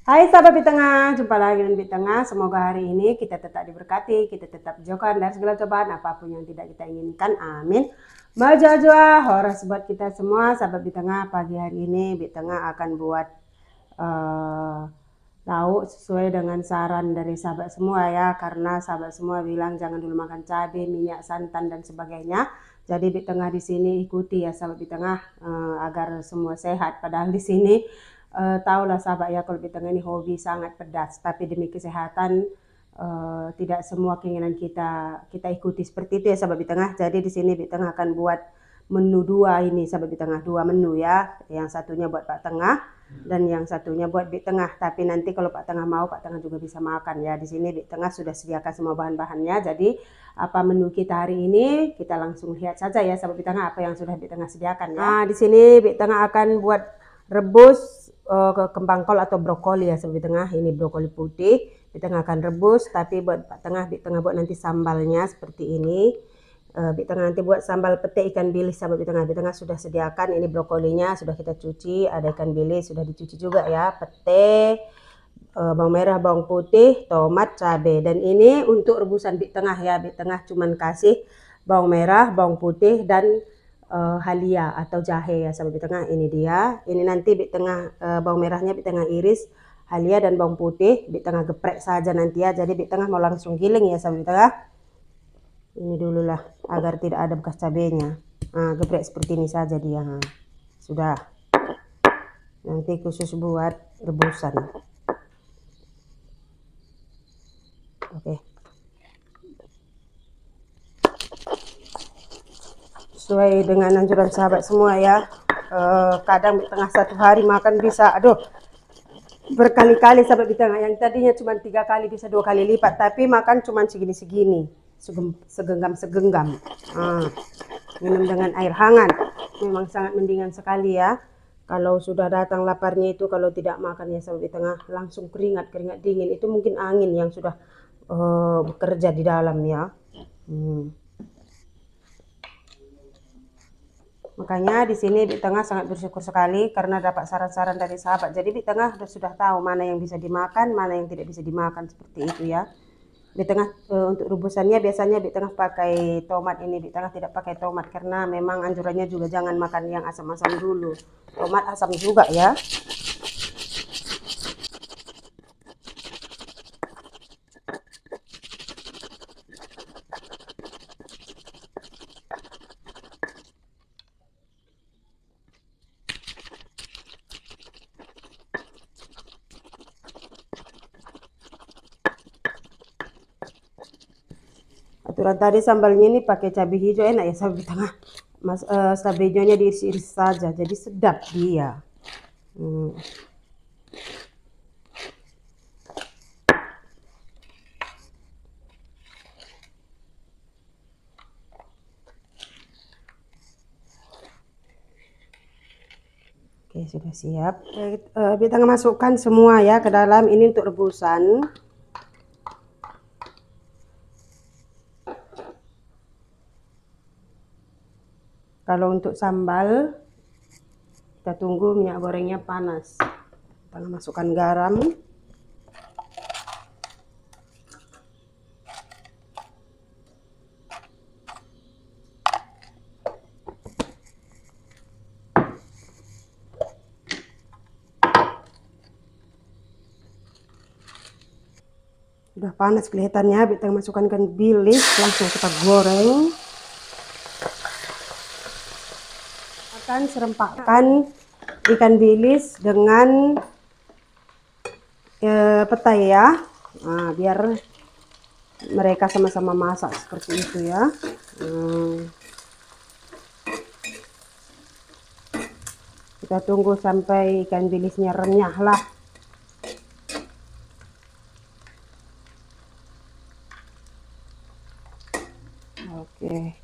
Hai sahabat di tengah, jumpa lagi dengan di tengah. Semoga hari ini kita tetap diberkati, kita tetap dijauhkan dari segala cobaan apapun yang tidak kita inginkan. Amin. Majajwa, horas buat kita semua. Sahabat di tengah, pagi hari ini di tengah akan buat tahu sesuai dengan saran dari sahabat semua ya, karena sahabat semua bilang jangan dulu makan cabai, minyak, santan dan sebagainya. Jadi di tengah di sini ikuti ya sahabat di tengah agar semua sehat. Padahal di sini tahulah sahabat ya, kalau di tengah ini hobi sangat pedas, tapi demi kesehatan tidak semua keinginan kita ikuti seperti itu ya sahabat di tengah. Jadi di sini di tengah akan buat menu dua ini sahabat di tengah, dua menu ya. Yang satunya buat Pak Tengah dan yang satunya buat Bik Tengah. Tapi nanti kalau Pak Tengah mau, Pak Tengah juga bisa makan ya. Di sini Bik Tengah sudah sediakan semua bahan-bahannya. Jadi apa menu kita hari ini kita langsung lihat saja ya sahabat Bik Tengah, apa yang sudah Bik Tengah sediakan ya. Nah, di sini Bik Tengah akan buat rebus kembang kol atau brokoli ya sahabat Bik Tengah. Ini brokoli putih. Bik Tengah akan rebus, tapi buat Pak Tengah, Bik Tengah buat nanti sambalnya seperti ini. Bik Tengah nanti buat sambal pete ikan bilis sahabat Bik Tengah. Bik Tengah sudah sediakan ini brokolinya, sudah kita cuci, ada ikan bilis sudah dicuci juga ya, pete, bawang merah, bawang putih, tomat, cabai. Dan ini untuk rebusan Bik Tengah ya. Bik Tengah cuman kasih bawang merah, bawang putih dan halia atau jahe ya sahabat Bik Tengah. Ini dia. Ini nanti Bik Tengah bawang merahnya Bik Tengah iris, halia dan bawang putih Bik Tengah geprek saja nanti ya. Jadi Bik Tengah mau langsung giling ya sahabat Bik Tengah. Ini dulu lah agar tidak ada bekas cabenya. Nah, geprek seperti ini saja dia. Nah, sudah. Nanti khusus buat rebusan. Oke. Sesuai dengan anjuran sahabat semua ya. Kadang di tengah satu hari makan bisa, berkali-kali sahabat di tengah. Yang tadinya cuma 3 kali bisa 2 kali lipat, tapi makan cuma segini-segini, segenggam. Minum dengan air hangat, memang sangat mendingan sekali ya. Kalau sudah datang laparnya itu, kalau tidak makan ya sahabat di tengah, langsung keringat dingin. Itu mungkin angin yang sudah bekerja di dalam ya. Makanya di sini di tengah sangat bersyukur sekali karena dapat saran-saran dari sahabat. Jadi di tengah sudah tahu mana yang bisa dimakan, mana yang tidak bisa dimakan, seperti itu ya. Di tengah untuk rebusannya biasanya di tengah pakai tomat. Ini di tengah tidak pakai tomat karena memang anjurannya juga jangan makan yang asam-asam dulu. Tomat asam juga ya. Aturan tadi sambalnya ini pakai cabai hijau, enak ya sahabat di tengah. Cabai hijaunya diiris-iris saja, jadi sedap dia. Oke, sudah siap. Kita masukkan semua ya ke dalam. Ini untuk rebusan. Kalau untuk sambal, kita tunggu minyak gorengnya panas. Kita masukkan garam. Sudah panas kelihatannya, kita masukkan ikan bilis, langsung kita goreng. Akan serempakkan ikan bilis dengan petai ya. Nah, biar mereka sama-sama masak seperti itu ya. Kita tunggu sampai ikan bilisnya renyah lah. Oke.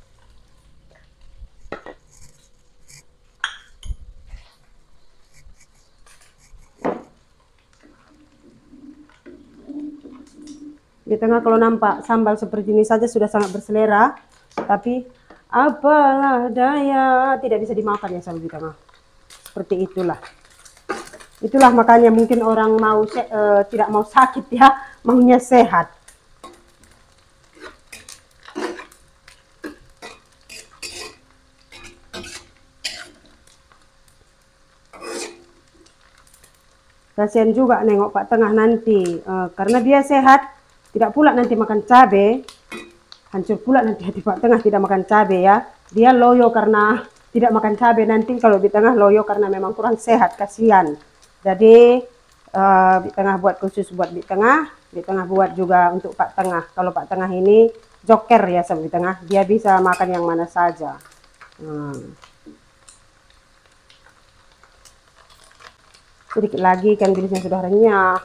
Di tengah kalau nampak sambal seperti ini saja sudah sangat berselera, tapi apalah daya tidak bisa dimakan ya sambal di tengah. Seperti itulah. Itulah makanya mungkin orang mau tidak mau sakit ya, maunya sehat. Kasihan juga nengok Pak Tengah nanti, karena dia sehat, tidak pula nanti makan cabai, hancur pula nanti hati Pak Tengah tidak makan cabai ya. Dia loyo karena tidak makan cabai, nanti kalau di tengah loyo karena memang kurang sehat, kasihan. Jadi di tengah buat khusus buat di tengah buat juga untuk Pak Tengah. Kalau Pak Tengah ini joker ya sama di tengah, dia bisa makan yang mana saja. Sedikit lagi ikan bilisnya sudah renyah.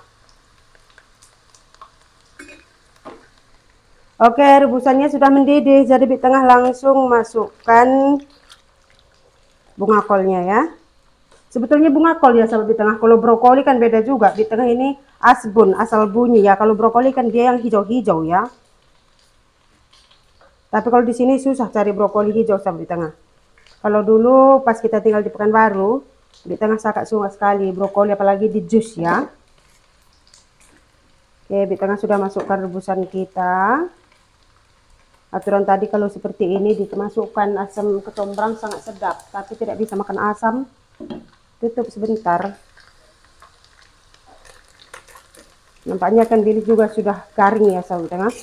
Oke, rebusannya sudah mendidih, jadi di tengah langsung masukkan bunga kolnya ya. Sebetulnya bunga kol ya sahabat di tengah. Kalau brokoli kan beda juga. Di tengah ini asbun, asal bunyi ya. Kalau brokoli kan dia yang hijau-hijau ya. Tapi kalau di sini susah cari brokoli hijau sahabat di tengah. Kalau dulu pas kita tinggal di Pekanbaru, di tengah sangat suka sekali brokoli, apalagi di jus ya. Oke, di tengah sudah masukkan rebusan kita. Aturan tadi kalau seperti ini dimasukkan asam ketombrang sangat sedap, tapi tidak bisa makan asam. Tutup sebentar. Nampaknya ikan bilis juga sudah garing ya sahabat tengah.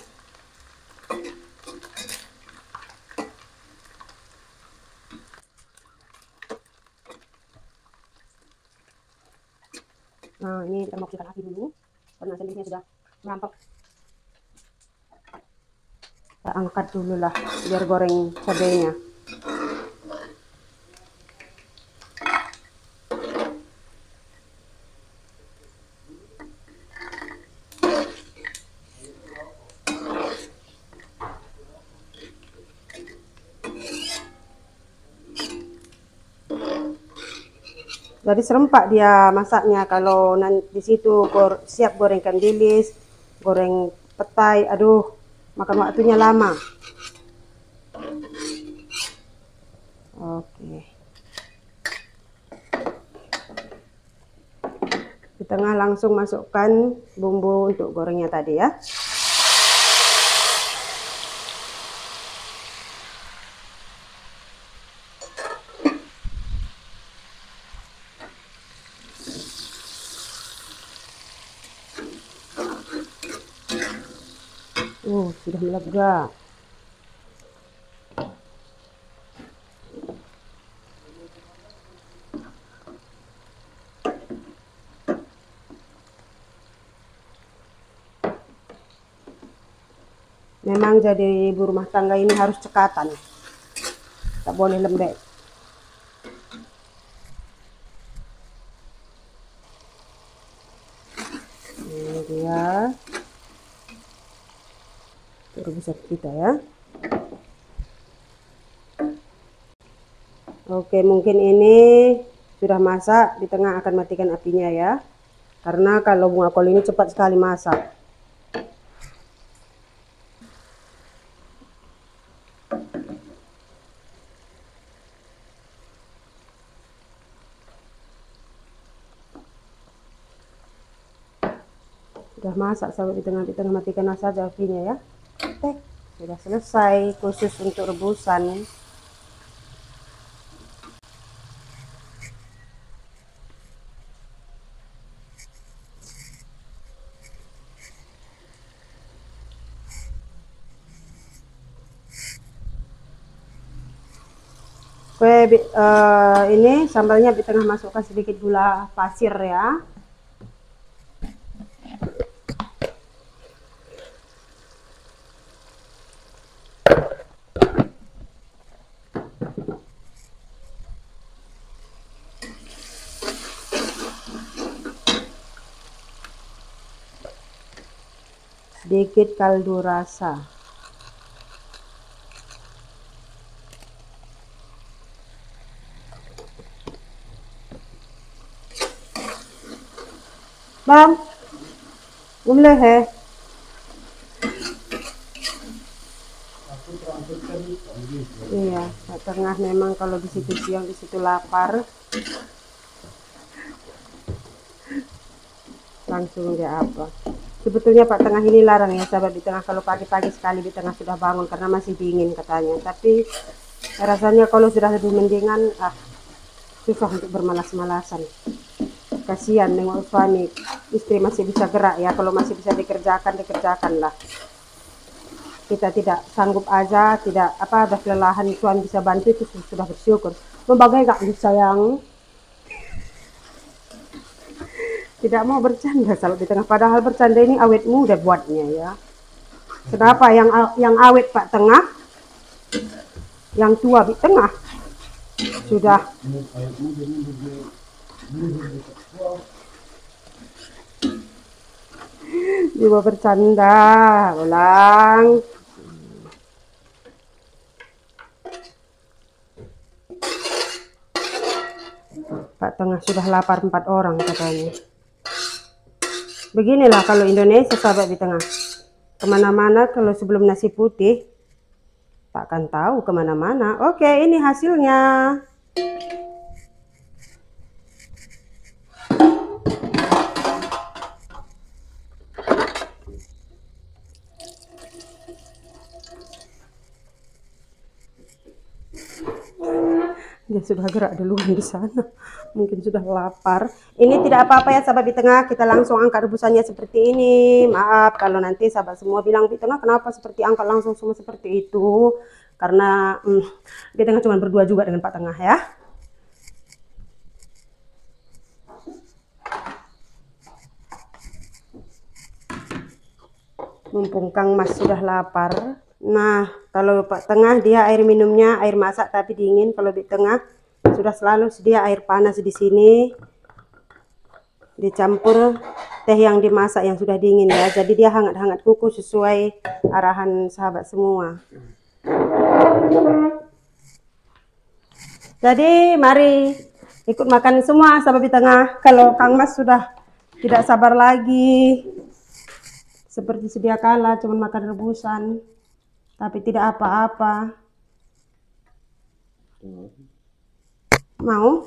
Nah, ini kita mau kecilkan api dulu karena ikan bilisnya sudah merampok. Kita angkat dulu lah biar goreng cabenya. Jadi serempak dia masaknya. Kalau nanti di situ siap goreng ikan bilis, goreng petai, aduh, makan waktunya lama. Oke. Di tengah langsung masukkan bumbu untuk gorengnya tadi ya. Sudah melega. Memang jadi ibu rumah tangga ini harus cekatan, tak boleh lembek. Ini dia rebusan kita ya. Oke, mungkin ini sudah masak. Di tengah akan matikan apinya ya, karena kalau bunga kol ini cepat sekali masak. Sudah masak sampai di tengah matikan saja apinya ya. Tek, sudah selesai khusus untuk rebusan. Oke, ini sambalnya di tengah masukkan sedikit gula pasir ya. Sedikit kaldu rasa. Bang, boleh ya? Iya, tengah memang kalau di situ siang, di situ lapar. langsung dia apa. Sebetulnya Pak Tengah ini larang ya sahabat di tengah kalau pagi-pagi sekali di tengah sudah bangun karena masih dingin katanya. Tapi rasanya kalau sudah lebih mendingan susah untuk bermalas-malasan. Kasihan nengok suami istri masih bisa gerak ya, kalau masih bisa dikerjakan lah. Kita tidak sanggup aja, tidak ada kelelahan, suami bisa bantu itu sudah bersyukur. Membagai gak sayang, tidak mau bercanda kalau di tengah, padahal bercanda ini awet muda buatnya ya. Kenapa yang awet Pak Tengah, yang tua di tengah sudah juga bercanda ulang. Pak Tengah sudah lapar 4 orang katanya. Beginilah kalau Indonesia sahabat di tengah. Kemana-mana kalau sebelum nasi putih takkan tahu kemana-mana. Oke, ini hasilnya. Dia sudah gerak duluan di sana, mungkin sudah lapar. Ini tidak apa-apa ya sahabat di tengah, kita langsung angkat rebusannya seperti ini. Maaf kalau nanti sahabat semua bilang di tengah kenapa seperti angkat langsung semua seperti itu, karena di tengah cuma berdua juga dengan Pak Tengah ya. Mumpung Kang Mas sudah lapar. Nah, kalau Pak Tengah dia air minumnya air masak tapi dingin. Kalau di tengah sudah selalu sedia air panas di sini. Dicampur teh yang dimasak yang sudah dingin ya. Jadi dia hangat-hangat kuku sesuai arahan sahabat semua. Jadi mari ikut makan semua sahabat di tengah. Kalau Kang Mas sudah tidak sabar lagi, seperti sedia kala cuma makan rebusan. Tapi tidak apa-apa. Mau?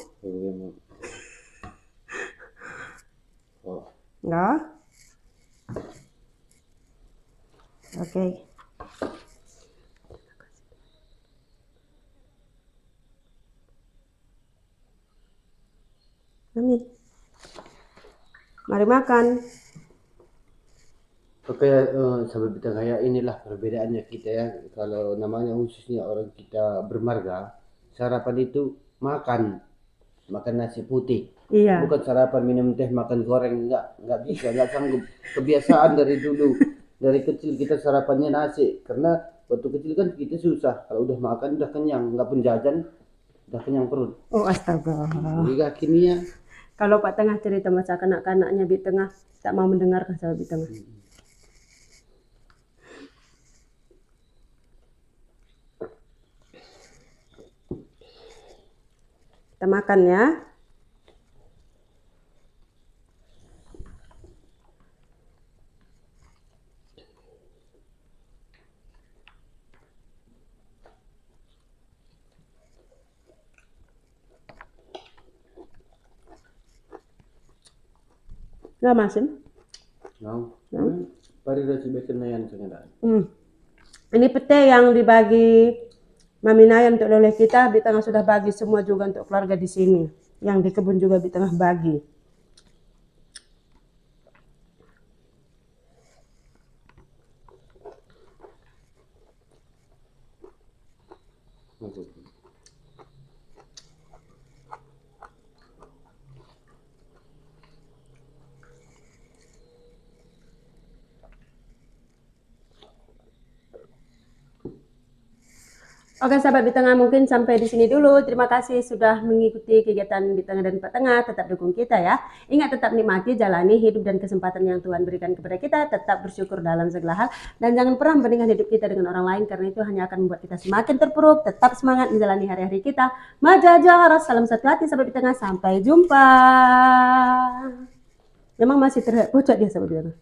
Enggak? Oke. Amin. Mari makan. Oke, sahabat kita kayak inilah perbedaannya kita ya. Kalau namanya khususnya orang kita bermarga, sarapan itu makan nasi putih. Iya. Bukan sarapan minum teh, makan goreng, nggak bisa, nggak sanggup. Kebiasaan dari dulu, dari kecil kita sarapannya nasi. Karena waktu kecil kan kita susah. Kalau udah makan udah kenyang, nggak pun jajan, udah kenyang perut. Oh astaga. Jadi kimia. Kalau Pak Tengah cerita masa kanak-kanaknya di tengah tak mau mendengarkan sahabat di tengah. Kita makan ya. Nggak masin? Ini pete yang dibagi Mami Naya untuk oleh kita, di tengah sudah bagi semua juga untuk keluarga di sini. Yang di kebun juga di tengah bagi. Oke sahabat di tengah, mungkin sampai di sini dulu. Terima kasih sudah mengikuti kegiatan di tengah dan Pak Tengah. Tetap dukung kita ya. Ingat tetap nikmati, jalani hidup dan kesempatan yang Tuhan berikan kepada kita. Tetap bersyukur dalam segala hal. Dan jangan pernah membandingkan hidup kita dengan orang lain, karena itu hanya akan membuat kita semakin terpuruk. Tetap semangat menjalani hari-hari kita. Majaja harus salam satu hati sahabat di tengah. Sampai jumpa. Memang masih terlihat pucat dia sahabat di tengah.